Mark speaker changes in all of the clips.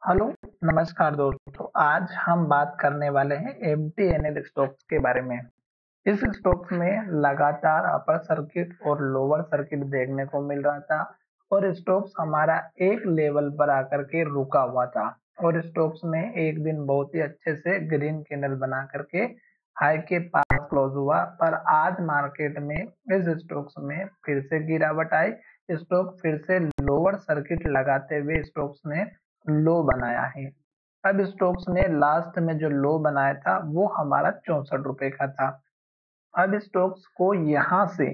Speaker 1: Hello, नमस्कार दोस्तों। आज हम बात करने वाले हैं एमटीएनएल स्टॉक्स के बारे में। इस स्टॉक्स में लगातार अपर सर्किट और लोअर सर्किट देखने को मिल रहा था और स्टॉक्स हमारा एक लेवल पर आकर के रुका हुआ था और स्टॉक्स में एक दिन बहुत ही अच्छे से ग्रीन कैंडल बना करके हाई के पास क्लोज हुआ। पर आज मार्केट में इस स्टॉक्स में फिर से गिरावट आई। स्टॉक फिर से लोअर सर्किट लगाते हुए स्टॉक्स ने लो बनाया है। अब स्टॉक्स ने लास्ट में जो लो बनाया था वो हमारा 64 रुपए का था। अब स्टॉक्स को यहाँ से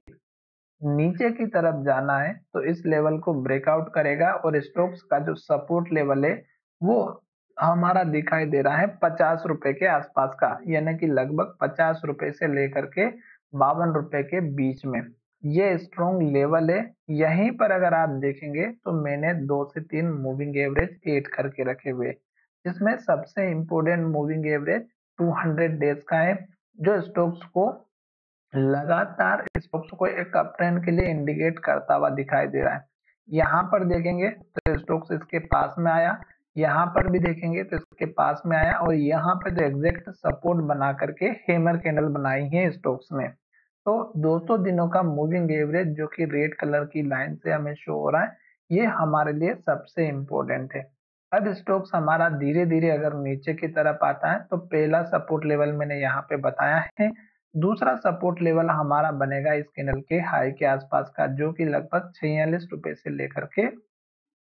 Speaker 1: नीचे की तरफ जाना है तो इस लेवल को ब्रेकआउट करेगा और स्टॉक्स का जो सपोर्ट लेवल है वो हमारा दिखाई दे रहा है 50 रुपए के आसपास का, यानी कि लगभग 50 रुपए से लेकर के 52 रुपए के बीच में ये स्ट्रॉन्ग लेवल है। यहीं पर अगर आप देखेंगे तो मैंने 2 से 3 मूविंग एवरेज ऐड करके रखे हुए, जिसमें सबसे इंपॉर्टेंट मूविंग एवरेज 200 डेज का है, जो स्टॉक्स को लगातार स्टॉक्स को एक अप ट्रेंड के लिए इंडिकेट करता हुआ दिखाई दे रहा है। यहाँ पर देखेंगे तो स्टॉक्स इसके पास में आया, यहाँ पर भी देखेंगे तो इसके पास में आया और यहाँ पे जो एग्जैक्ट सपोर्ट बना करके हेमर कैंडल बनाई है स्टॉक्स ने। तो 200 दिनों का मूविंग एवरेज जो कि रेड कलर की लाइन से हमें शो हो रहा है, ये हमारे लिए सबसे इम्पोर्टेंट है। अब स्टॉक्स हमारा धीरे धीरे अगर नीचे की तरफ आता है तो पहला सपोर्ट लेवल मैंने यहाँ पे बताया है। दूसरा सपोर्ट लेवल हमारा बनेगा इस कैंडल के हाई के आसपास का, जो कि लगभग 46 रुपए से लेकर के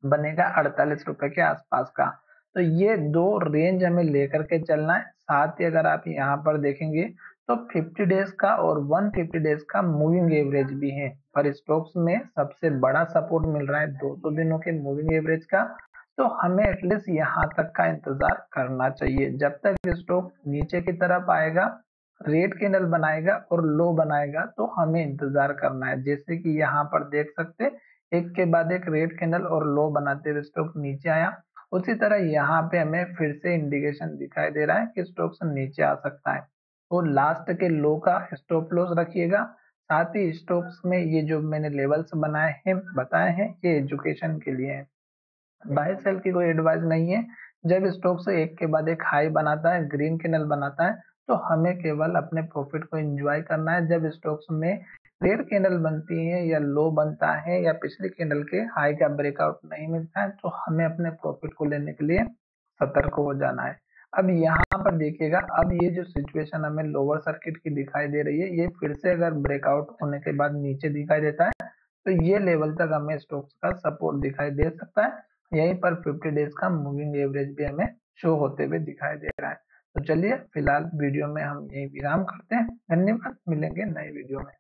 Speaker 1: बनेगा 48 रुपए के आसपास का। तो ये दो रेंज हमें लेकर के चलना है। साथ ही अगर आप यहाँ पर देखेंगे तो 50 डेज का और 150 डेज का मूविंग एवरेज भी है, पर स्टॉक्स में सबसे बड़ा सपोर्ट मिल रहा है 200 दिनों के मूविंग एवरेज का। तो हमें एटलीस्ट यहाँ तक का इंतजार करना चाहिए। जब तक स्टॉक नीचे की तरफ आएगा, रेड कैंडल बनाएगा और लो बनाएगा तो हमें इंतजार करना है। जैसे कि यहाँ पर देख सकते हैं, एक के बाद एक रेड कैंडल और लो बनाते हुए स्टॉक नीचे आया। उसी तरह यहाँ पे हमें फिर से इंडिकेशन दिखाई दे रहा है कि स्टॉक से नीचे आ सकता है, तो लास्ट के लो का स्टॉप लॉस रखिएगा। साथ ही स्टॉक्स में ये जो मैंने लेवल्स बनाए हैं बताए हैं, ये एजुकेशन के लिए है, बाय सेल की कोई एडवाइस नहीं है। जब स्टॉक से एक के बाद एक हाई बनाता है, ग्रीन कैंडल बनाता है, तो हमें केवल अपने प्रॉफिट को एंजॉय करना है। जब स्टॉक्स में रेड कैंडल बनती है या लो बनता है या पिछली कैंडल के हाई का ब्रेकआउट नहीं मिलता है, तो हमें अपने प्रॉफिट को लेने के लिए सतर्क हो जाना है। अब यहाँ पर देखिएगा, अब ये जो सिचुएशन हमें लोअर सर्किट की दिखाई दे रही है, ये फिर से अगर ब्रेकआउट होने के बाद नीचे दिखाई देता है तो ये लेवल तक हमें स्टॉक्स का सपोर्ट दिखाई दे सकता है। यहीं पर 50 डेज का मूविंग एवरेज भी हमें शो होते हुए दिखाई दे रहा है। तो चलिए फिलहाल वीडियो में हम यही विराम करते हैं। धन्यवाद, मिलेंगे नए वीडियो में।